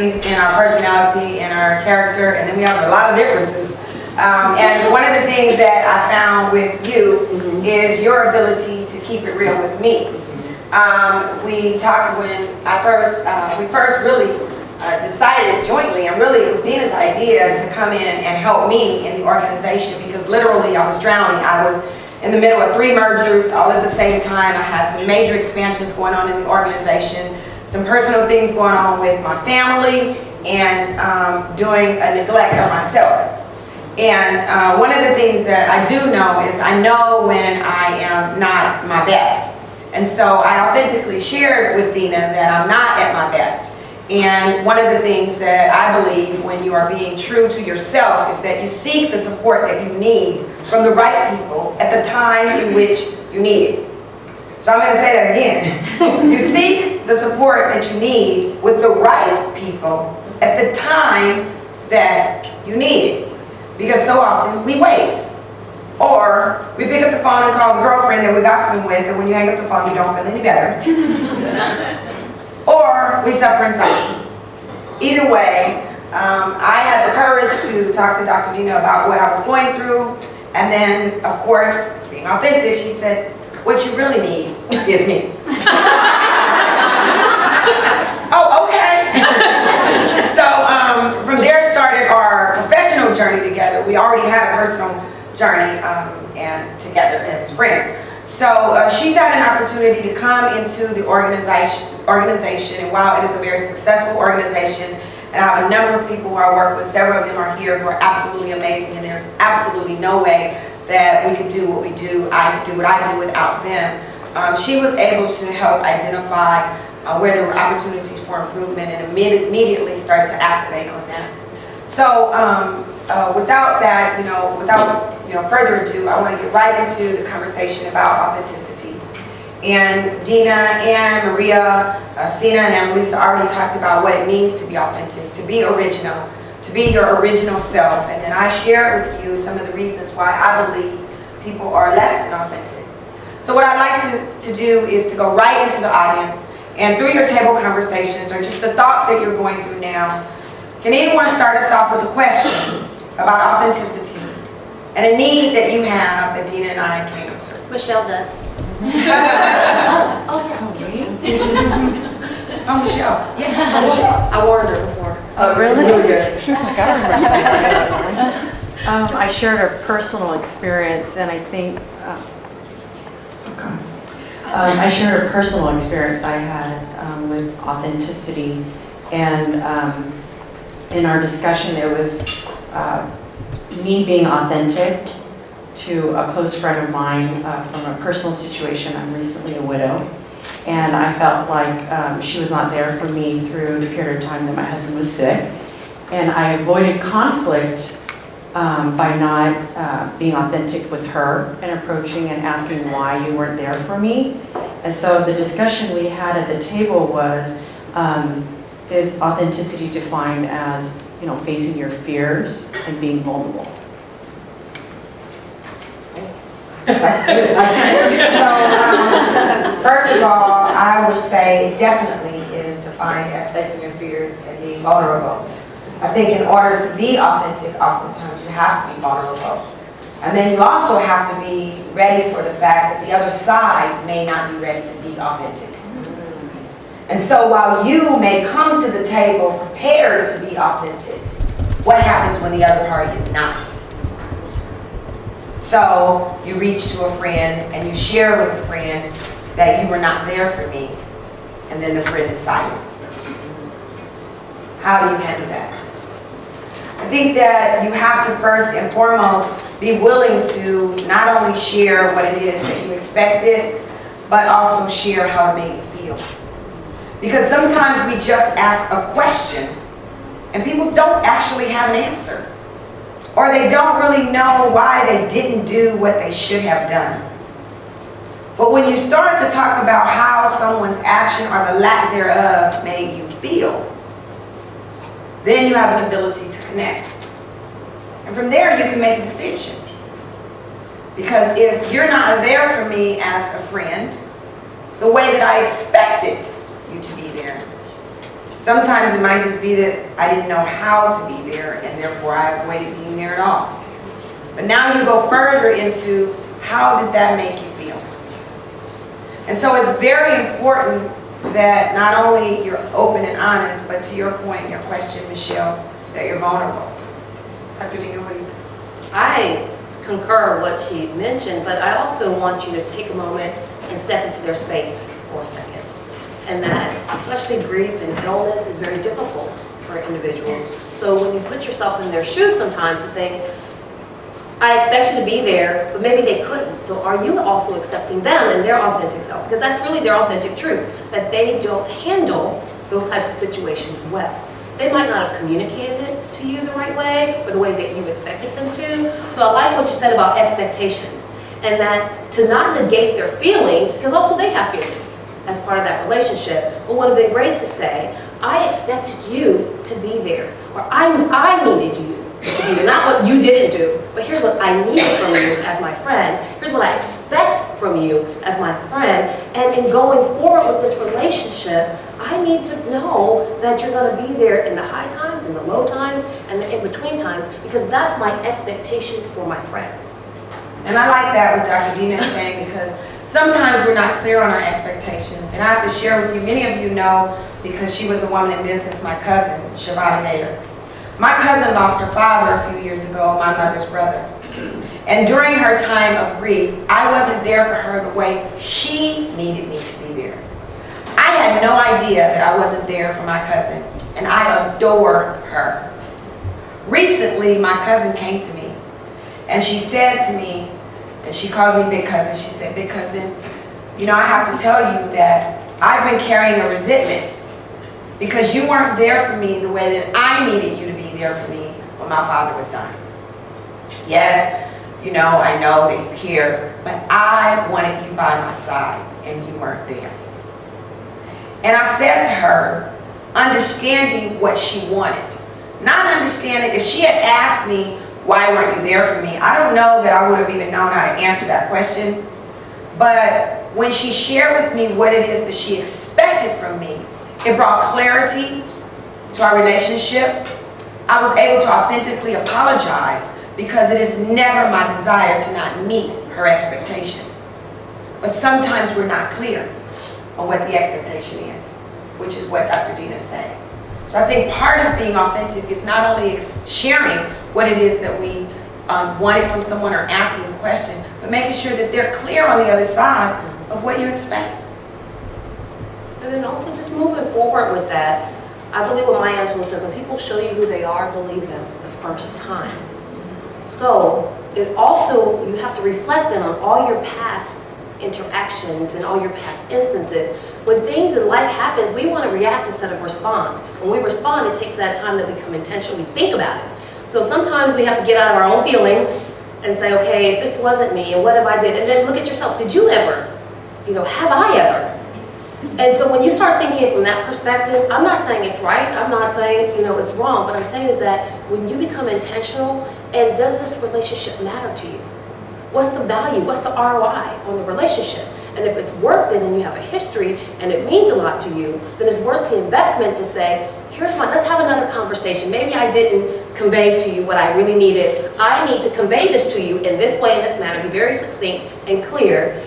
similarities in our personality and our character, and then we have a lot of differences. And one of the things that I found with you is your ability to keep it real with me. We talked when we first really decided jointly, and really it was Deena's idea to come in and help me in the organization, because literally I was drowning. I was in the middle of 3 mergers all at the same time. I had some major expansions going on in the organization, some personal things going on with my family, and doing a neglect of myself. And one of the things that I do know is I know when I am not my best. And so I authentically shared with Deena that I'm not at my best. And one of the things that I believe when you are being true to yourself is that you seek the support that you need from the right people at the time in which you need it. So I'm going to say that again. You seek the support that you need with the right people at the time that you need it. Because so often we wait. Or we pick up the phone and call the girlfriend that we're gossiping with, and when you hang up the phone you don't feel any better. Or we suffer in silence. Either way, I had the courage to talk to Dr. Deena about what I was going through, and then, of course, being authentic, she said, what you really need is me. Oh, okay. So from there started our professional journey together. We already had a personal journey and together as friends. So she's had an opportunity to come into the organization, and while it is a very successful organization, and I have a number of people who I work with, several of them are here who are absolutely amazing, and there's absolutely no way that we could do what we do, I could do what I do without them. She was able to help identify where there were opportunities for improvement, and immediately started to activate on that. So without that, without further ado, I want to get right into the conversation about authenticity. And Deena and Maria, Sina and Annalisa already talked about what it means to be authentic, to be original, to be your original self. And then I share with you some of the reasons why I believe people are less than authentic. So what I'd like to do is to go right into the audience, and through your table conversations or just the thoughts that you're going through now, can anyone start us off with a question about authenticity and a need that you have that Deena and I can answer? Michelle does. Oh, Michelle. Yes. I warned her before. Oh, really? Good. She's like, I remember that. I shared a personal experience, and I think, I shared a personal experience I had with authenticity, and in our discussion, it was me being authentic to a close friend of mine from a personal situation. I'm recently a widow, and I felt like she was not there for me through the period of time that my husband was sick, and I avoided conflict by not being authentic with her and approaching and asking why you weren't there for me. And so the discussion we had at the table was, is authenticity defined as, facing your fears and being vulnerable? That's good. So, first of all, I would say it definitely is defined as facing your fears and being vulnerable. I think in order to be authentic, oftentimes you have to be vulnerable. And then you also have to be ready for the fact that the other side may not be ready to be authentic. And so while you may come to the table prepared to be authentic, what happens when the other party is not? So you reach to a friend and you share with a friend that you were not there for me, and then the friend is silent. How do you handle that? I think that you have to first and foremost be willing to not only share what it is that you expected, but also share how it made you feel. Because sometimes we just ask a question and people don't actually have an answer. Or they don't really know why they didn't do what they should have done. But when you start to talk about how someone's action or the lack thereof made you feel, then you have an ability to connect. And from there you can make a decision. Because if you're not there for me as a friend, the way that I expected you to be there, Sometimes it might just be that I didn't know how to be there, and therefore I avoided being there at all. But now you go further into, how did that make you feel? And so it's very important that not only you're open and honest, but to your point, your question, Michelle, that you're vulnerable. Dr. Deena, what do you think? I concur what she mentioned, but I also want you to take a moment and step into their space for a second. And that, especially grief and illness, is very difficult for individuals. So when you put yourself in their shoes sometimes, to think, I expect you to be there, but maybe they couldn't. So are you also accepting them and their authentic self? Because that's really their authentic truth, that they don't handle those types of situations well. They might not have communicated it to you the right way or the way that you expected them to. So I like what you said about expectations, and that to not negate their feelings, because also they have feelings as part of that relationship, but would have been great to say, I expected you to be there, or I needed you to be there. Not what you didn't do, but here's what I need from you as my friend. Here's what I expect from you as my friend. And in going forward with this relationship, I need to know that you're going to be there in the high times, in the low times, and the in-between times, because that's my expectation for my friends. And I like that what Dr. Deena is saying, because sometimes we're not clear on our expectations. And I have to share with you, many of you know, because she was a woman in business, my cousin, Shavada Nader. My cousin lost her father a few years ago, my mother's brother. And during her time of grief, I wasn't there for her the way she needed me to be there. I had no idea that I wasn't there for my cousin, and I adore her. Recently, my cousin came to me, and she said to me, and she calls me Big Cousin, she said, Big Cousin, you know, I have to tell you that I've been carrying a resentment because you weren't there for me the way that I needed you to be there for me when my father was dying. Yes, you know, I know that you care, but I wanted you by my side, and you weren't there. And I said to her, understanding what she wanted, not understanding, if she had asked me, why weren't you there for me? I don't know that I would have even known how to answer that question. But when she shared with me what it is that she expected from me, it brought clarity to our relationship. I was able to authentically apologize because it is never my desire to not meet her expectation. But sometimes we're not clear on what the expectation is, which is what Dr. Deena is saying. So I think part of being authentic is not only sharing what it is that we wanted from someone or asking a question, but making sure that they're clear on the other side of what you expect. And then also just moving forward with that, I believe what Maya Angelou says, when people show you who they are, believe them the first time. So it also, you have to reflect then on all your past interactions and all your past instances. When things in life happens, we want to react instead of respond. When we respond, it takes that time that we become intentional, we think about it. So sometimes we have to get out of our own feelings and say, okay, if this wasn't me, and what if I did? And then look at yourself, did you ever? You know, have I ever? And so when you start thinking from that perspective, I'm not saying it's right, I'm not saying, you know, it's wrong, but I'm saying is that when you become intentional, and does this relationship matter to you? What's the value? What's the ROI on the relationship? And if it's worth it and you have a history and it means a lot to you, then it's worth the investment to say, let's have another conversation. Maybe I didn't convey to you what I really needed. I need to convey this to you in this way, in this manner, be very succinct and clear.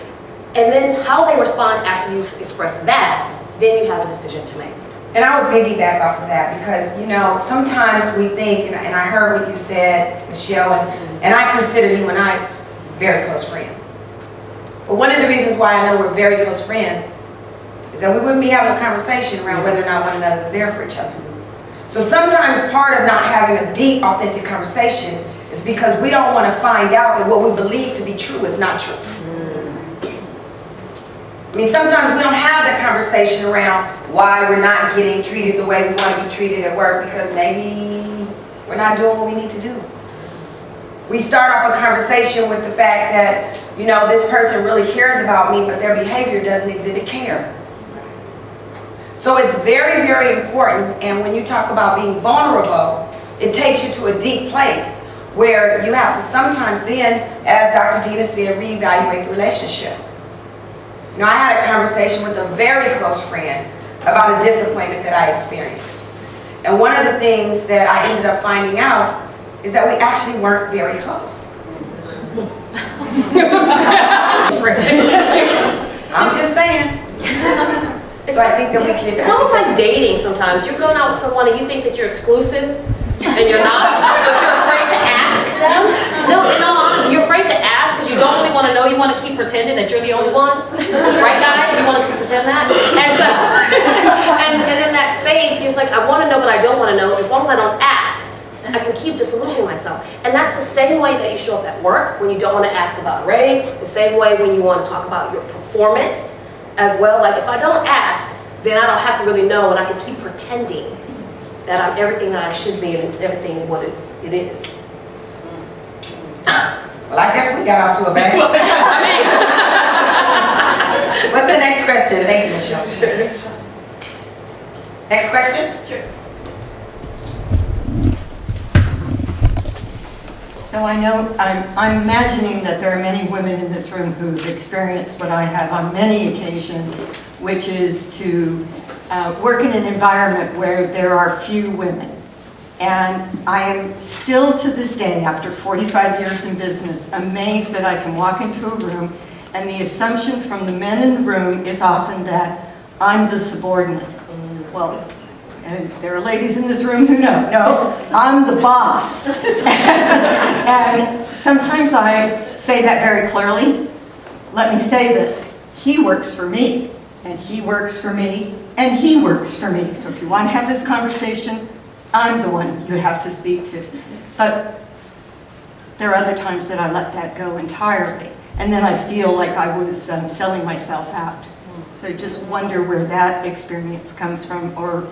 And then how they respond after you've expressed that, then you have a decision to make. And I would piggyback off of that because, you know, sometimes we think, and I heard what you said, Michelle, and I consider you and I very close friends. But one of the reasons why I know we're very close friends is that we wouldn't be having a conversation around whether or not one another was there for each other. So sometimes part of not having a deep, authentic conversation is because we don't want to find out that what we believe to be true is not true. I mean, sometimes we don't have that conversation around why we're not getting treated the way we want to be treated at work because maybe we're not doing what we need to do. We start off a conversation with the fact that, you know, this person really cares about me, but their behavior doesn't exhibit care. So it's very, very important, and when you talk about being vulnerable, it takes you to a deep place where you have to sometimes then, as Dr. Deena said, reevaluate the relationship. You know, I had a conversation with a very close friend about a disappointment that I experienced. And one of the things that I ended up finding out is that we actually weren't very close. I'm just saying. So I think that we can... It's almost like dating sometimes. You're going out with someone and you think that you're exclusive, and you're not, but you're afraid to ask them. No, in all honesty, you're afraid to ask because you don't really want to know. You want to keep pretending that you're the only one. Right, guys? You want to pretend that? And so, and in that space, you're just like, I want to know, but I don't want to know. As long as I don't ask, I can keep disillusioning myself. And that's the same way that you show up at work when you don't want to ask about a raise, the same way when you want to talk about your performance as well. Like, if I don't ask, then I don't have to really know, and I can keep pretending that I'm everything that I should be and everything is what it is. Well, I guess we got off to a bad What's the next question? Thank you, Michelle. Sure. Next question? Sure. So I know, I'm imagining that there are many women in this room who've experienced what I have on many occasions, which is to work in an environment where there are few women. And I am still to this day, after 45 years in business, amazed that I can walk into a room and the assumption from the men in the room is often that I'm the subordinate. Well, and there are ladies in this room who know, no, I'm the boss. And sometimes I say that very clearly. Let me say this, he works for me, and he works for me, and he works for me. So if you want to have this conversation, I'm the one you have to speak to. But there are other times that I let that go entirely. And then I feel like I was selling myself out. So I just wonder where that experience comes from, or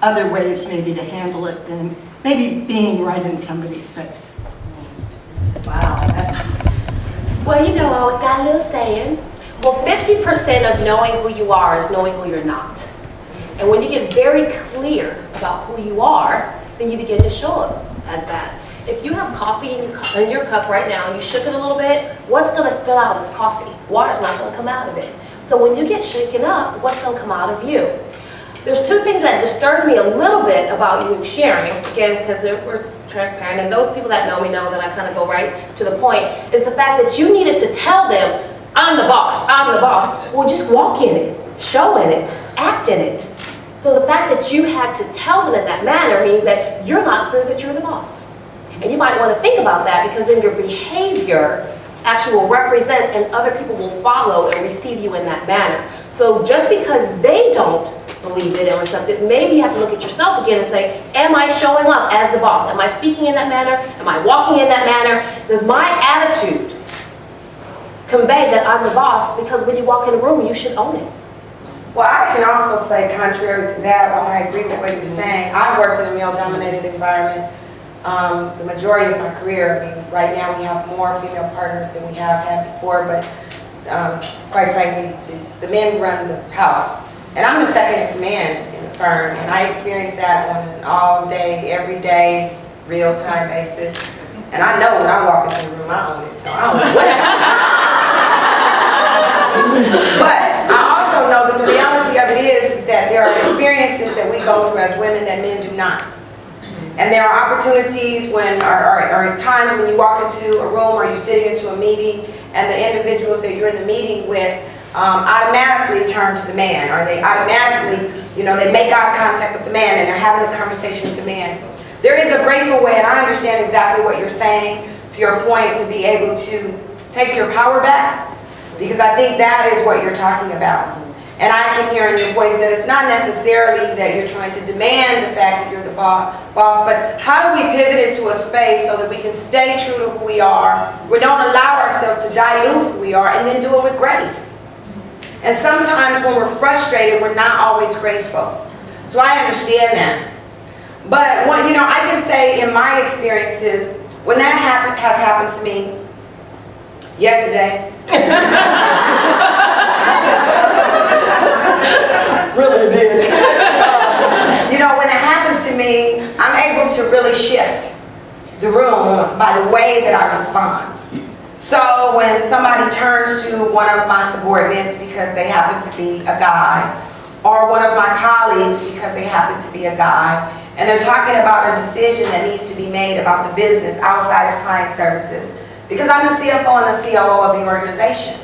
other ways maybe to handle it than maybe being right in somebody's face. Wow. Well, you know, I always got a little saying. Well, 50% of knowing who you are is knowing who you're not. And when you get very clear about who you are, then you begin to show up as that. If you have coffee in your cup right now and you shook it a little bit, what's going to spill out of this coffee? Water's not going to come out of it. So when you get shaken up, what's going to come out of you? There's two things that disturbed me a little bit about you sharing, again, because we're transparent, and those people that know me know that I kind of go right to the point, is the fact that you needed to tell them, I'm the boss, I'm the boss. Well, just walk in it, show in it, act in it. So the fact that you had to tell them in that manner means that you're not clear that you're the boss. And you might want to think about that, because then your behavior actually will represent, and other people will follow and receive you in that manner. So just because they don't believe it or something, maybe you have to look at yourself again and say, am I showing up as the boss? Am I speaking in that manner? Am I walking in that manner? Does my attitude convey that I'm the boss? Because when you walk in a room, you should own it. Well, I can also say, contrary to that, while I agree with what you're saying, I've worked in a male-dominated environment the majority of my career. I mean, right now we have more female partners than we have had before, but quite frankly, the men run the house. And I'm the second in command in the firm, and I experience that on an all-day, every-day, real-time basis. And I know when I walk into the room, I own it, so I don't know what. But I also know that the reality of it is that there are experiences that we go through as women that men do not. And there are opportunities when, or times when you walk into a room or you're sitting into a meeting, and the individuals that you're in the meeting with automatically turn to the man, or they automatically, they make eye contact with the man, and they're having a conversation with the man. There is a graceful way, and I understand exactly what you're saying, to your point, to be able to take your power back, because I think that is what you're talking about. And I can hear in your voice that it's not necessarily that you're trying to demand the fact that you're the boss, but how do we pivot into a space so that we can stay true to who we are, we don't allow ourselves to dilute who we are, and then do it with grace. And sometimes when we're frustrated, we're not always graceful. So I understand that. But I can say in my experiences, when that has happened to me yesterday, really did. When it happens to me, I'm able to really shift the room by the way that I respond. So when somebody turns to one of my subordinates because they happen to be a guy, or one of my colleagues because they happen to be a guy, and they're talking about a decision that needs to be made about the business outside of client services, because I'm the CFO and the COO of the organization.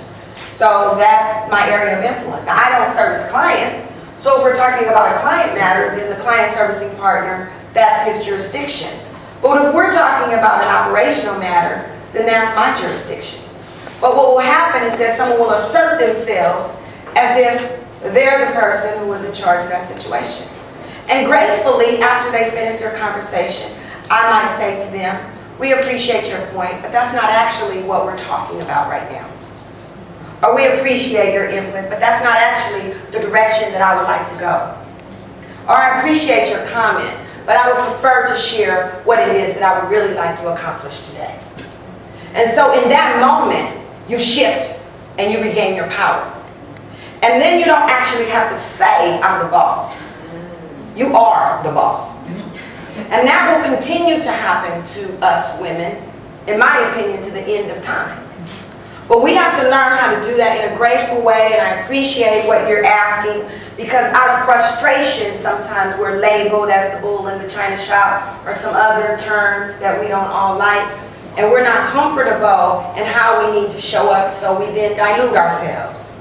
So that's my area of influence. Now, I don't service clients, so if we're talking about a client matter, then the client servicing partner, that's his jurisdiction. But if we're talking about an operational matter, then that's my jurisdiction. But what will happen is that someone will assert themselves as if they're the person who was in charge of that situation. And gracefully, after they finish their conversation, I might say to them, we appreciate your point, but that's not actually what we're talking about right now. Or we appreciate your input, but that's not actually the direction that I would like to go. Or I appreciate your comment, but I would prefer to share what it is that I would really like to accomplish today. And so in that moment, you shift and you regain your power. And then you don't actually have to say, I'm the boss. You are the boss. And that will continue to happen to us women, in my opinion, to the end of time. But we have to learn how to do that in a graceful way, and I appreciate what you're asking, because out of frustration, sometimes we're labeled as the bull in the china shop, or some other terms that we don't all like, and we're not comfortable in how we need to show up, so we then dilute ourselves.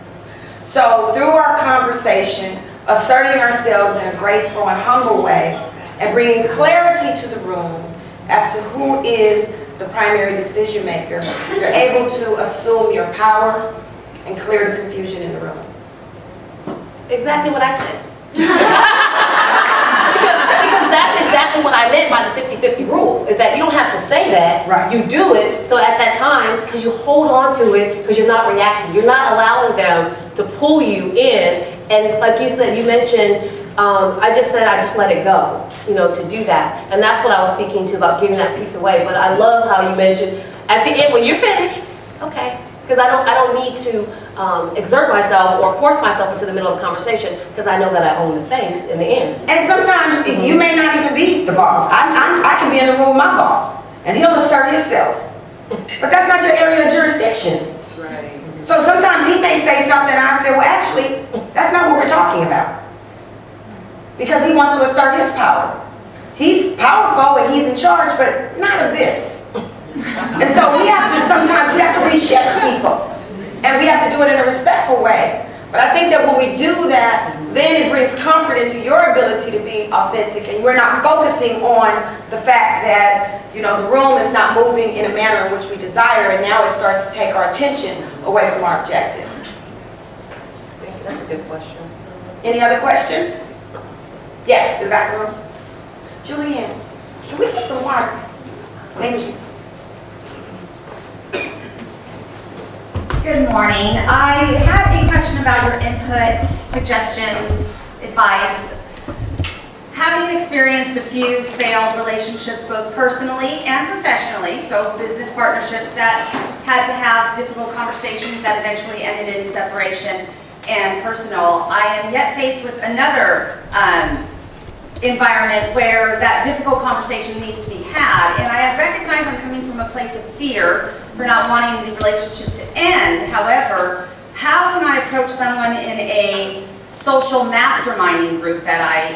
So through our conversation, asserting ourselves in a graceful and humble way, and bringing clarity to the room as to who is the primary decision maker, you're able to assume your power and clear the confusion in the room. Exactly what I said. because that's exactly what I meant by the 50-50 rule, is that you don't have to say that, Right. You do it, so at that time, because you hold on to it, because you're not reacting, you're not allowing them to pull you in, and like you said, you mentioned, I just let it go, to do that. And that's what I was speaking to about giving that piece away. But I love how you mentioned, at the end, when you're finished, okay, because I don't need to exert myself or force myself into the middle of the conversation, because I know that I own the space in the end. And sometimes you may not even be the boss. I can be in the room with my boss, and he'll assert himself. But that's not your area of jurisdiction. Right. So sometimes he may say something, and I say, well, actually, that's not what we're talking about. Because he wants to assert his power. He's powerful and he's in charge, but not of this. And so sometimes we have to reshape people. And we have to do it in a respectful way. But I think that when we do that, then it brings comfort into your ability to be authentic. And we're not focusing on the fact that, the room is not moving in a manner in which we desire, and now it starts to take our attention away from our objective. That's a good question. Any other questions? Yes, in the back room. Julianne, can we get some water? Thank you. Good morning. I had a question about your input, suggestions, advice. Having experienced a few failed relationships, both personally and professionally, so business partnerships that had to have difficult conversations that eventually ended in separation, and personal, I am yet faced with another environment where that difficult conversation needs to be had. And I recognize I'm coming from a place of fear for not wanting the relationship to end. However, how can I approach someone in a social masterminding group that I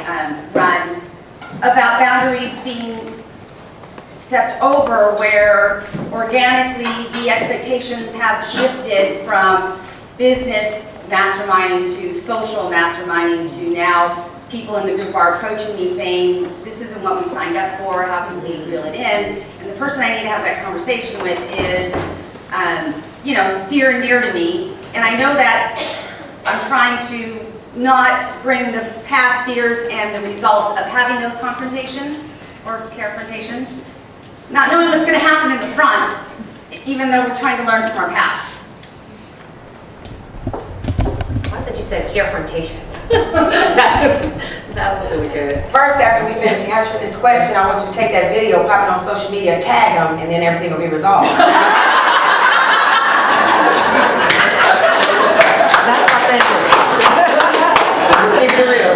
run about boundaries being stepped over, where organically the expectations have shifted from business masterminding to social masterminding to now people in the group are approaching me saying, this isn't what we signed up for, how can we reel it in? And the person I need to have that conversation with is, dear and near to me. And I know that I'm trying to not bring the past fears and the results of having those confrontations or carefrontations, not knowing what's going to happen in the front, even though we're trying to learn from our past. I thought you said carefrontations. that was really good. First, after we finish answering this question, I want you to take that video, pop it on social media, tag them, and then everything will be resolved. That's authentic. Let's keep it real.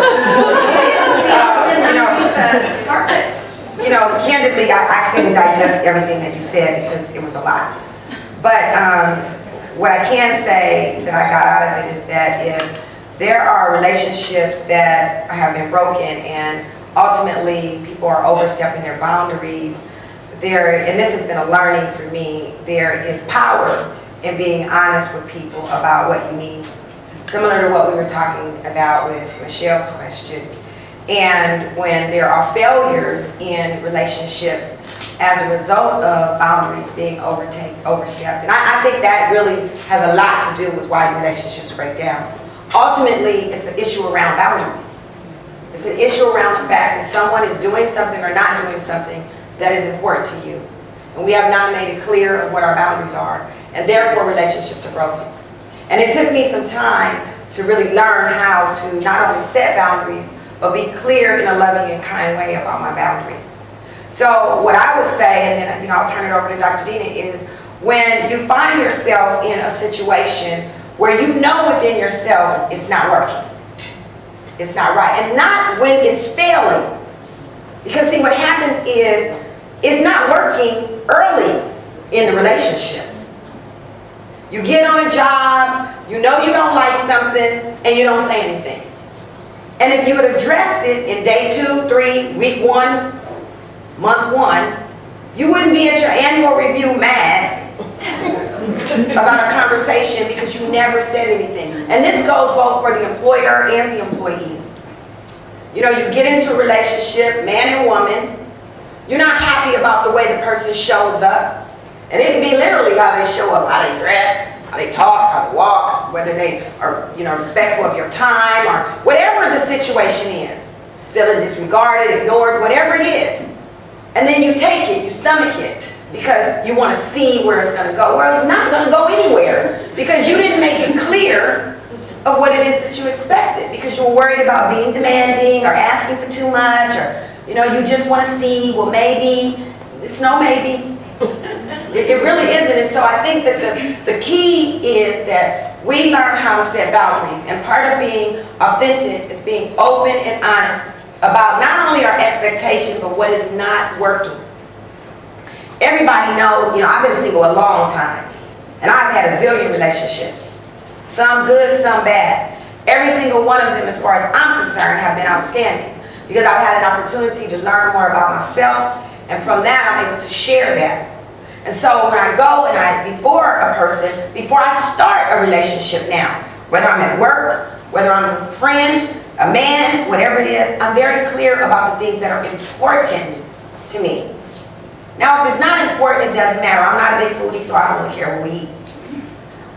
Candidly, I couldn't digest everything that you said because it was a lot. But what I can say that I got out of it is that if There are relationships that have been broken and ultimately people are overstepping their boundaries. And this has been a learning for me, there is power in being honest with people about what you need. Similar to what we were talking about with Michelle's question. And when there are failures in relationships as a result of boundaries being overstepped, and I think that really has a lot to do with why relationships break down. Ultimately, it's an issue around boundaries. It's an issue around the fact that someone is doing something or not doing something that is important to you. And we have not made it clear of what our boundaries are, and therefore relationships are broken. And it took me some time to really learn how to not only set boundaries, but be clear in a loving and kind way about my boundaries. So what I would say, and then I'll turn it over to Dr. Deena, is when you find yourself in a situation where you know within yourself it's not working, it's not right, and not when it's failing. Because see, what happens is it's not working early in the relationship. You get on a job, you know you don't like something, and you don't say anything. And if you had addressed it in day 2, 3, week 1, month 1, you wouldn't be at your annual review mad about a conversation because you never said anything. And this goes both for the employer and the employee. You know, you get into a relationship, man and woman, you're not happy about the way the person shows up. And it can be literally how they show up, how they dress, how they talk, how they walk, whether they are, respectful of your time or whatever the situation is. Feeling disregarded, ignored, whatever it is. And then you take it, you stomach it, because you want to see where it's going to go. Well, it's not going to go anywhere because you didn't make it clear of what it is that you expected, because you were worried about being demanding or asking for too much, or you just want to see, well, maybe. It's no maybe. It really isn't. And so I think that the key is that we learn how to set boundaries, and part of being authentic is being open and honest about not only our expectation but what is not working. Everybody knows, I've been single a long time, and I've had a zillion relationships. Some good, some bad. Every single one of them, as far as I'm concerned, have been outstanding because I've had an opportunity to learn more about myself, and from that I'm able to share that. And so when I go and before I start a relationship now, whether I'm at work, whether I'm a friend, a man, whatever it is, I'm very clear about the things that are important to me. Now, if it's not important, it doesn't matter. I'm not a big foodie, so I don't really care what we eat.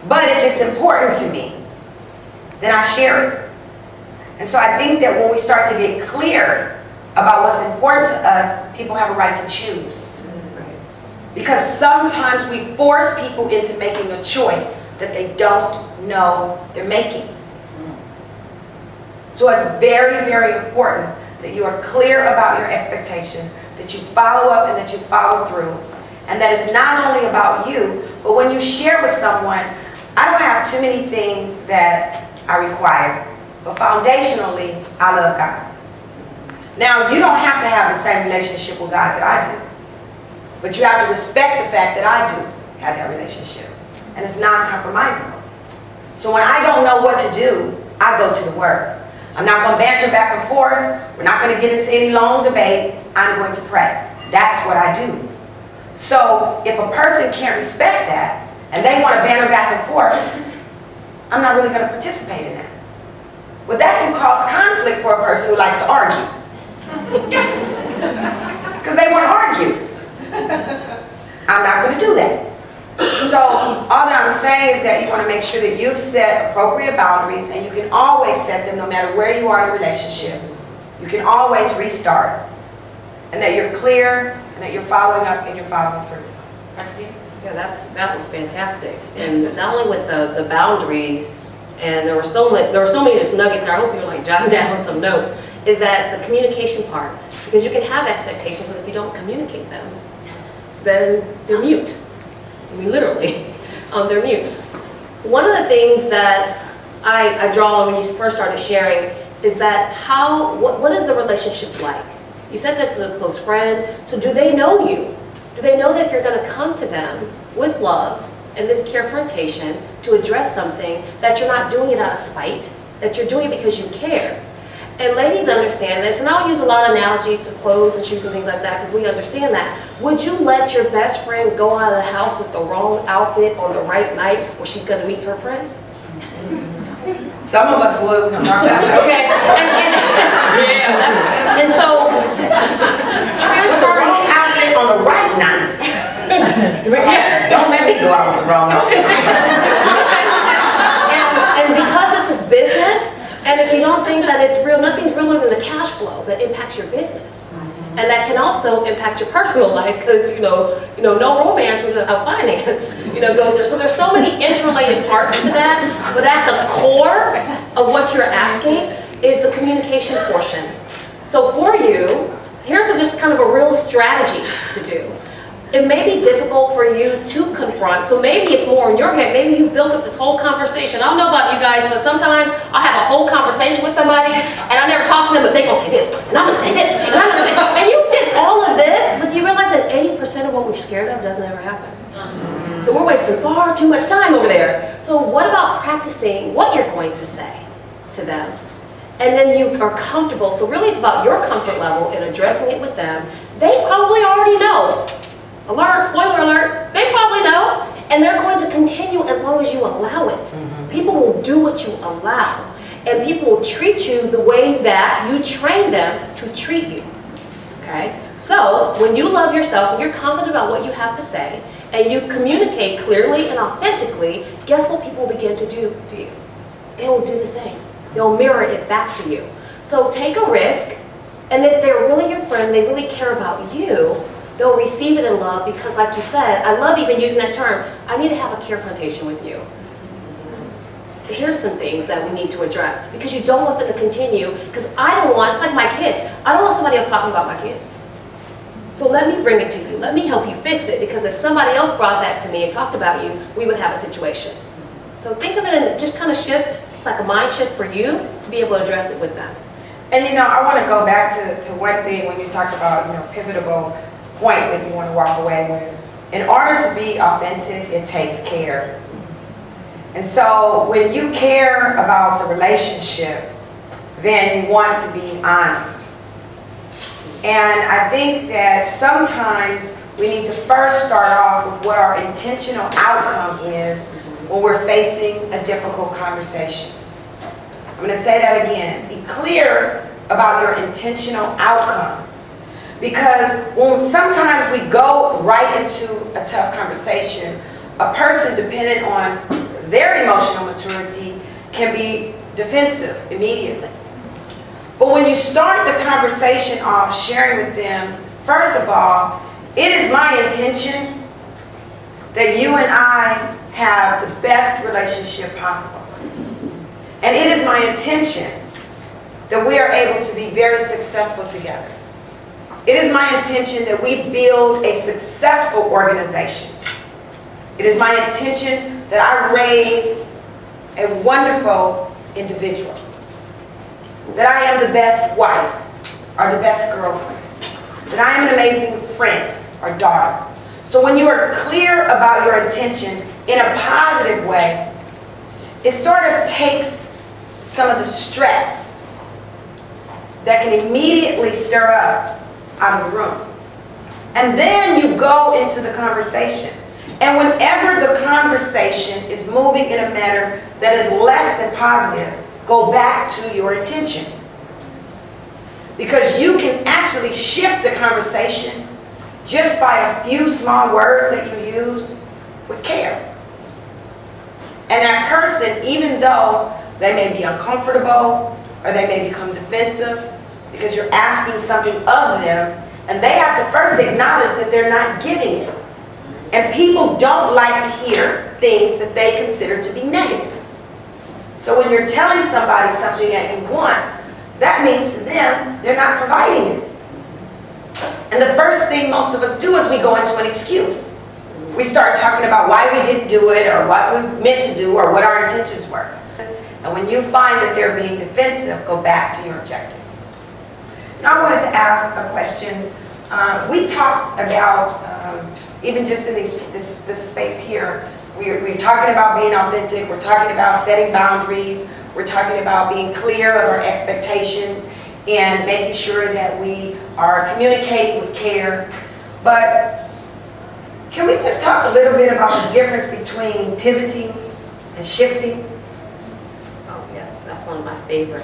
But if it's important to me, then I share it. And so I think that when we start to get clear about what's important to us, people have a right to choose. Because sometimes we force people into making a choice that they don't know they're making. So it's very, very important that you are clear about your expectations, that you follow up and that you follow through, and that it's not only about you, but when you share with someone, I don't have too many things that I require, but foundationally, I love God. Now, you don't have to have the same relationship with God that I do, but you have to respect the fact that I do have that relationship, and it's non-compromisable. So when I don't know what to do, I go to the Word. I'm not going to banter back and forth. We're not going to get into any long debate. I'm going to pray. That's what I do. So if a person can't respect that, and they want to banter back and forth, I'm not really going to participate in that. Well, that can cause conflict for a person who likes to argue. Because they want to argue. I'm not going to do that. So all that I'm saying is that you want to make sure that you've set appropriate boundaries, and you can always set them no matter where you are in a relationship. You can always restart. And that you're clear, and that you're following up, and you're following through. Dr. Deena? Yeah, that was fantastic. And not only with the boundaries, and there were so many just nuggets there. I hope you're like jotting down some notes. Is that the communication part? Because you can have expectations, but if you don't communicate them, then they're mute. I mean, literally, they're mute. One of the things that I draw on when you first started sharing is that what is the relationship like? You said this is a close friend, so do they know you? Do they know that if you're going to come to them with love and this carefrontation to address something, that you're not doing it out of spite, that you're doing it because you care. And ladies understand this, and I'll use a lot of analogies to clothes and shoes and things like that because we understand that. Would you let your best friend go out of the house with the wrong outfit on the right night where she's going to meet her prince? Some of us would. We can talk about that. Okay, and so transferring Outfit on the right night. Don't let me go out with the wrong outfit. and because this is business, and if you don't think that it's real, nothing's realer than the cash flow that impacts your business. And that can also impact your personal life because, no romance without finance, goes there. So there's so many interrelated parts to that, but at the core of what you're asking is the communication portion. So for you, here's just kind of a real strategy to do. It may be difficult for you to confront, so maybe it's more in your head. Maybe you've built up this whole conversation. I don't know about you guys, but sometimes I have a whole conversation with somebody, and I never talk to them, but they're going to say this, and I'm going to say this, and I'm going to say this. And you did all of this, but you realize that 80% of what we're scared of doesn't ever happen. So we're wasting far too much time over there. So what about practicing what you're going to say to them? And then you are comfortable. So really it's about your comfort level in addressing it with them. They probably already know. Alert, spoiler alert, they probably know, and they're going to continue as long as you allow it. People will do what you allow, and people will treat you the way that you train them to treat you, okay? So, when you love yourself and you're confident about what you have to say, and you communicate clearly and authentically, guess what people begin to do to you? They will do the same. They'll mirror it back to you. So take a risk, and if they're really your friend, they really care about you, they'll receive it in love because, like you said, I love even using that term, I need to have a carefrontation with you. Here's some things that we need to address because you don't want them to continue because I don't want, it's like my kids, I don't want somebody else talking about my kids. So let me bring it to you. Let me help you fix it because if somebody else brought that to me and talked about you, we would have a situation. So think of it and just kind of shift. It's like a mind shift for you to be able to address it with them. And I want to go back to one thing when you talk about, pivotal points that you want to walk away with. In order to be authentic, it takes care. And so when you care about the relationship, then you want to be honest. And I think that sometimes we need to first start off with what our intentional outcome is when we're facing a difficult conversation. I'm going to say that again. Be clear about your intentional outcome. Because sometimes we go right into a tough conversation, a person, depending on their emotional maturity, can be defensive immediately. But when you start the conversation off sharing with them, first of all, it is my intention that you and I have the best relationship possible. And it is my intention that we are able to be very successful together. It is my intention that we build a successful organization. It is my intention that I raise a wonderful individual. That I am the best wife or the best girlfriend. That I am an amazing friend or daughter. So when you are clear about your intention in a positive way, it sort of takes some of the stress that can immediately stir up out of the room. And then you go into the conversation. And whenever the conversation is moving in a manner that is less than positive, go back to your intention. Because you can actually shift the conversation just by a few small words that you use with care. And that person, even though they may be uncomfortable or they may become defensive because you're asking something of them, and they have to first acknowledge that they're not giving it. And people don't like to hear things that they consider to be negative. So when you're telling somebody something that you want, that means to them, they're not providing it. And the first thing most of us do is we go into an excuse. We start talking about why we didn't do it or what we meant to do or what our intentions were. And when you find that they're being defensive, go back to your objective. So I wanted to ask a question. We talked about, even just in this space here, we're talking about being authentic, we're talking about setting boundaries, We're talking about being clear of our expectation and making sure that we are communicating with care. But can we just talk a little bit about the difference between pivoting and shifting? Oh, yes, that's one of my favorite.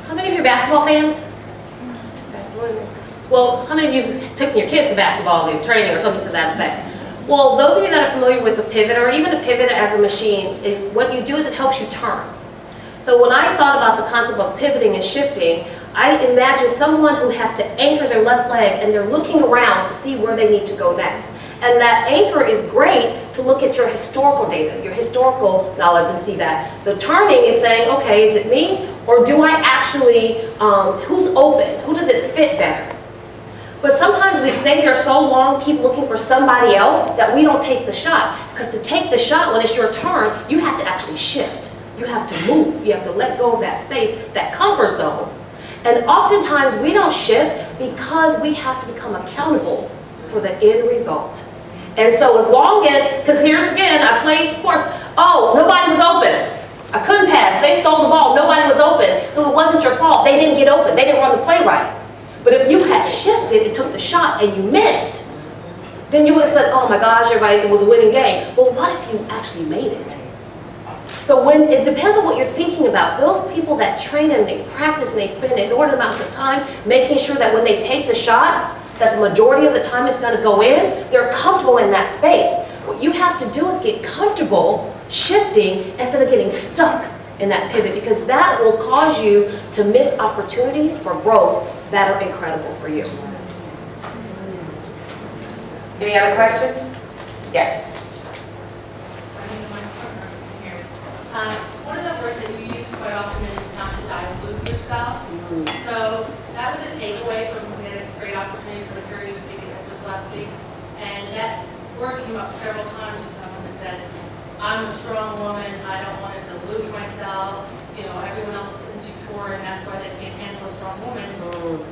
How many of you are basketball fans? Well, how many of you took your kids to basketball training or something to that effect? Well, those of you that are familiar with the pivot, or even a pivot as a machine, what you do is it helps you turn. So when I thought about the concept of pivoting and shifting, I imagine someone who has to anchor their left leg and they're looking around to see where they need to go next. And that anchor is great to look at your historical data, your historical knowledge, and see that. The turning is saying, okay, is it me? Or do I actually, who's open? Who does it fit better? But sometimes we stay there so long, keep looking for somebody else, that we don't take the shot. Because to take the shot when it's your turn, you have to actually shift. You have to move. You have to let go of that space, that comfort zone. And oftentimes we don't shift because we have to become accountable for the end result. And so as long as, because here's again, I played sports. Oh, nobody was open. I couldn't pass. They stole the ball. Nobody was open. So it wasn't your fault. They didn't get open. They didn't run the play right. But if you had shifted and took the shot and you missed, then you would have said, oh my gosh, everybody, it was a winning game. Well, what if you actually made it? So when it depends on what you're thinking about, those people that train and they practice and they spend inordinate amounts of time making sure that when they take the shot, that the majority of the time it's going to go in, they're comfortable in that space. What you have to do is get comfortable shifting instead of getting stuck in that pivot, because that will cause you to miss opportunities for growth that are incredible for you. Any other questions? Yes. One of the words that you use quite often is not to dilute yourself. So that was a takeaway from we had a great opportunity for the jury speaking just last week. And that word came up several times with someone that said, I'm a strong woman, I don't want to dilute myself, you know, everyone else is insecure and that's why they can't handle a strong woman.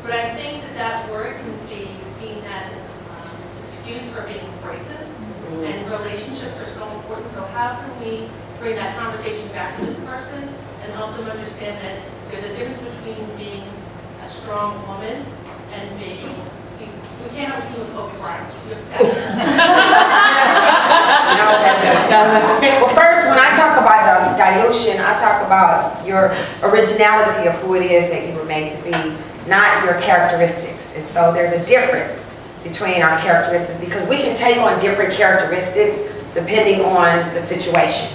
But I think that that word can be seen as an excuse for being abrasive, and relationships are so important. So how can we bring that conversation back to this person and help them understand that there's a difference between being a strong woman and being, we can't have a team with Kobe Bryant. Well, first, when I talk about dilution, I talk about your originality of who it is that you were made to be, not your characteristics. And so there's a difference between our characteristics, because we can take on different characteristics depending on the situation.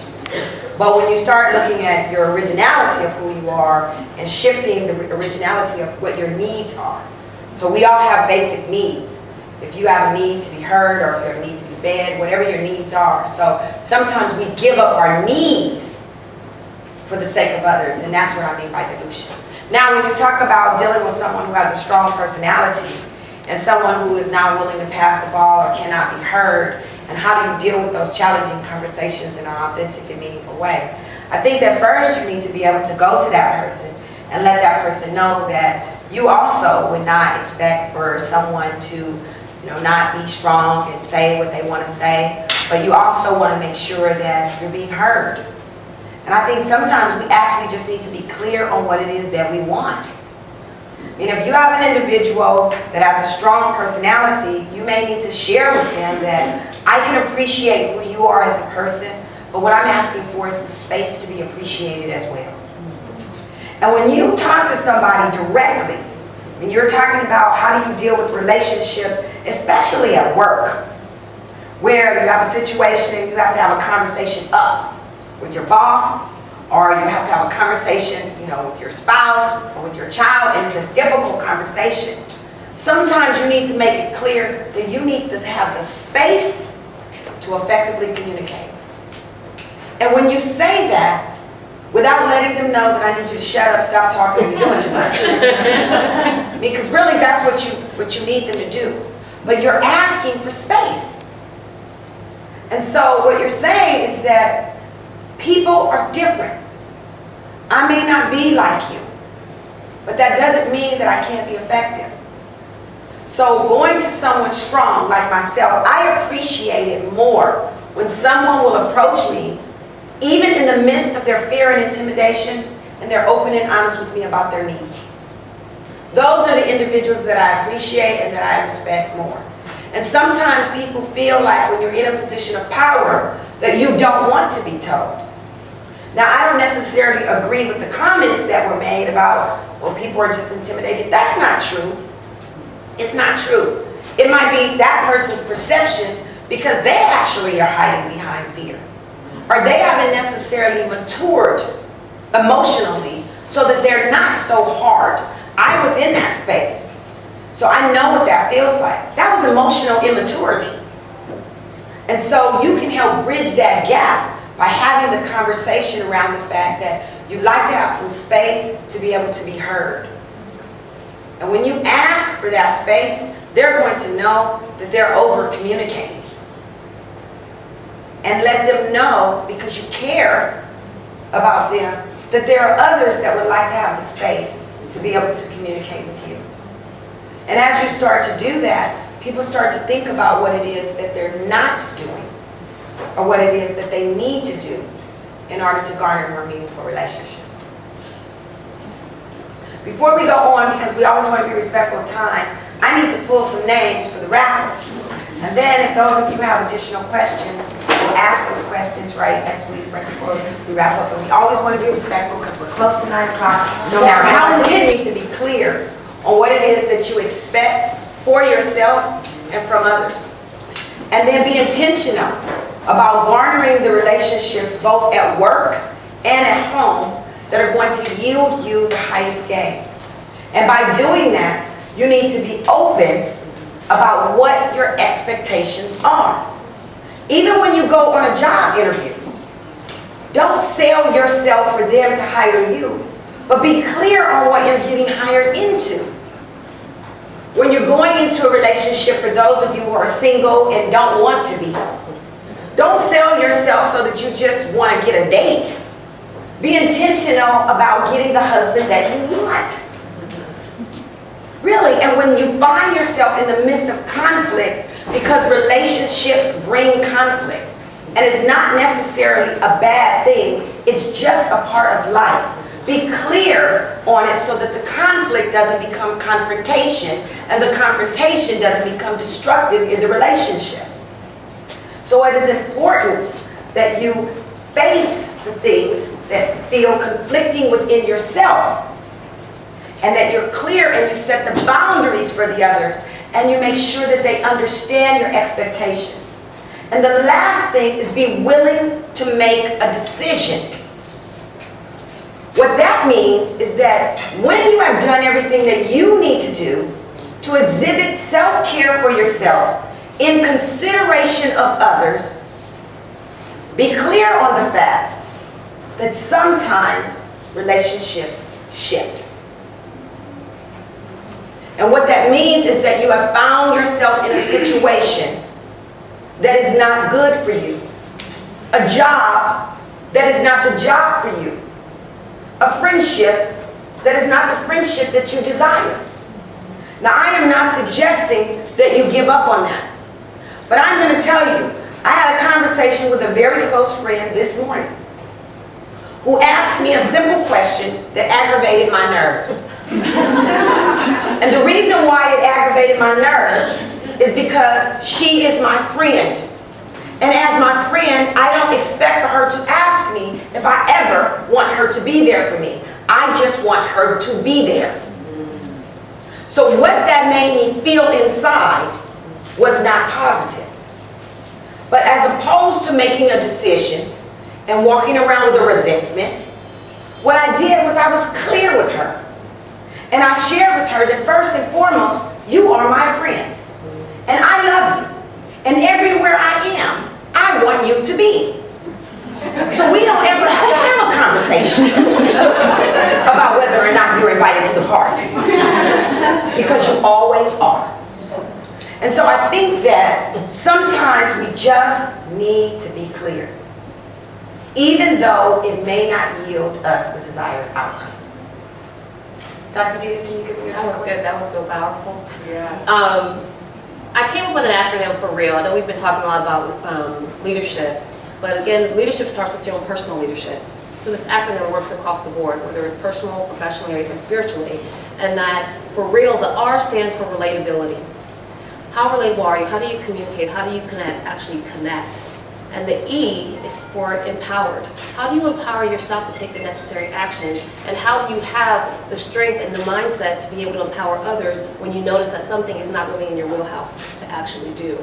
But when you start looking at your originality of who you are and shifting the originality of what your needs are. So we all have basic needs. If you have a need to be heard, or if you have a need to be fed, whatever your needs are. So sometimes we give up our needs for the sake of others, and that's what I mean by dilution. Now, when you talk about dealing with someone who has a strong personality and someone who is not willing to pass the ball or cannot be heard, and how do you deal with those challenging conversations in an authentic and meaningful way? I think that first you need to be able to go to that person and let that person know that you also would not expect for someone to, not be strong and say what they want to say, but you also want to make sure that you're being heard. And I think sometimes we actually just need to be clear on what it is that we want. If you have an individual that has a strong personality, you may need to share with them that I can appreciate who you are as a person, but what I'm asking for is the space to be appreciated as well. And when you talk to somebody directly, and you're talking about how do you deal with relationships, especially at work, where you have a situation and you have to have a conversation up with your boss, or you have to have a conversation, with your spouse or with your child, and it's a difficult conversation. Sometimes you need to make it clear that you need to have the space to effectively communicate. And when you say that, without letting them know that I need you to shut up, stop talking, you're doing too much. Because really that's what you need them to do. But you're asking for space. And so what you're saying is that people are different. I may not be like you, but that doesn't mean that I can't be effective. So going to someone strong like myself, I appreciate it more when someone will approach me even in the midst of their fear and intimidation, and they're open and honest with me about their needs. Those are the individuals that I appreciate and that I respect more. And sometimes people feel like when you're in a position of power that you don't want to be told. Now, I don't necessarily agree with the comments that were made about, well, people are just intimidated. That's not true. It's not true. It might be that person's perception because they actually are hiding behind fear. Or they haven't necessarily matured emotionally so that they're not so hard. I was in that space, so I know what that feels like. That was emotional immaturity. And so you can help bridge that gap by having the conversation around the fact that you'd like to have some space to be able to be heard. And when you ask for that space, they're going to know that they're over communicating. And let them know, because you care about them, that there are others that would like to have the space to be able to communicate with you. And as you start to do that, people start to think about what it is that they're not doing, or what it is that they need to do in order to garner more meaningful relationships. Before we go on, because we always want to be respectful of time, I need to pull some names for the raffle. And then if those of you have additional questions, we'll ask those questions right as we wrap up. And we always want to be respectful because we're close to 9 o'clock. No matter how intended, to be clear on what it is that you expect for yourself and from others. And then be intentional about garnering the relationships both at work and at home that are going to yield you the highest gain. And by doing that, you need to be open about what your expectations are. Even when you go on a job interview, don't sell yourself for them to hire you, but be clear on what you're getting hired into. When you're going into a relationship, for those of you who are single and don't want to be, don't sell yourself so that you just want to get a date. Be intentional about getting the husband that you want. Really, and when you find yourself in the midst of conflict, because relationships bring conflict, and it's not necessarily a bad thing, it's just a part of life. Be clear on it so that the conflict doesn't become confrontation, and the confrontation doesn't become destructive in the relationship. So it is important that you face the things that feel conflicting within yourself, and that you're clear and you set the boundaries for the others, and you make sure that they understand your expectations. And the last thing is be willing to make a decision. What that means is that when you have done everything that you need to do to exhibit self-care for yourself in consideration of others, be clear on the fact that sometimes relationships shift. And what that means is that you have found yourself in a situation that is not good for you. A job that is not the job for you. A friendship that is not the friendship that you desire. Now, I am not suggesting that you give up on that. But I'm going to tell you, I had a conversation with a very close friend this morning who asked me a simple question that aggravated my nerves. And the reason why it aggravated my nerves is because she is my friend. And as my friend, I don't expect for her to ask me if I ever want her to be there for me. I just want her to be there. So what that made me feel inside was not positive. But as opposed to making a decision and walking around with a resentment, what I did was I was clear with her. And I shared with her that first and foremost, you are my friend. And I love you. And everywhere I am, I want you to be. So we don't ever have to have a conversation about whether or not you're invited to the party. Because you always are. And so I think that sometimes we just need to be clear, even though it may not yield us the desired outcome. Dr. Deena, can you give me your That was good. That was so powerful. Yeah. I came up with an acronym for real. I know we've been talking a lot about leadership. But again, leadership starts with your own personal leadership. So this acronym works across the board, whether it's personal, professionally, or even spiritually. And that, for real, the R stands for relatability. How relatable are you? How do you communicate? How do you actually connect? And the E is for empowered. How do you empower yourself to take the necessary actions? And how do you have the strength and the mindset to be able to empower others when you notice that something is not really in your wheelhouse to actually do?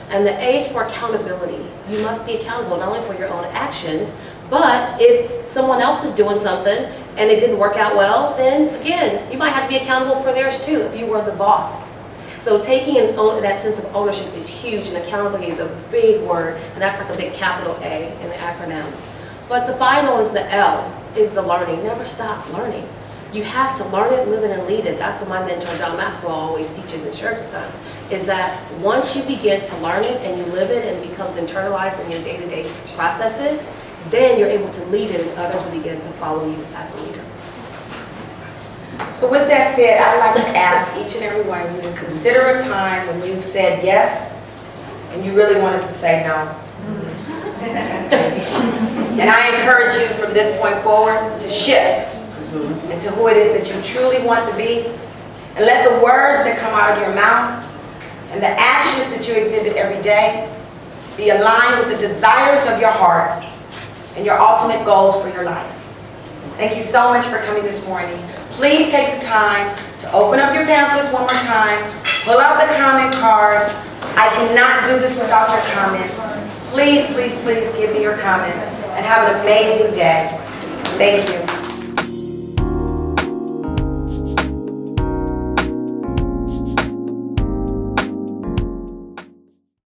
And the A is for accountability. You must be accountable not only for your own actions, but if someone else is doing something and it didn't work out well, then again, you might have to be accountable for theirs too if you were the boss. So taking that sense of ownership is huge, and accountability is a big word, and that's like a big capital A in the acronym. But the final is the L, is the learning. Never stop learning. You have to learn it, live it, and lead it. That's what my mentor, John Maxwell, always teaches and shares with us, is that once you begin to learn it and you live it and it becomes internalized in your day-to-day processes, then you're able to lead it and others will begin to follow you as a leader. So with that said, I'd like to ask each and every one of you to consider a time when you've said yes and you really wanted to say no. And I encourage you from this point forward to shift into who it is that you truly want to be, and let the words that come out of your mouth and the actions that you exhibit every day be aligned with the desires of your heart and your ultimate goals for your life. Thank you so much for coming this morning. Please take the time to open up your pamphlets one more time, pull out the comment cards. I cannot do this without your comments. Please, please, please give me your comments and have an amazing day. Thank you.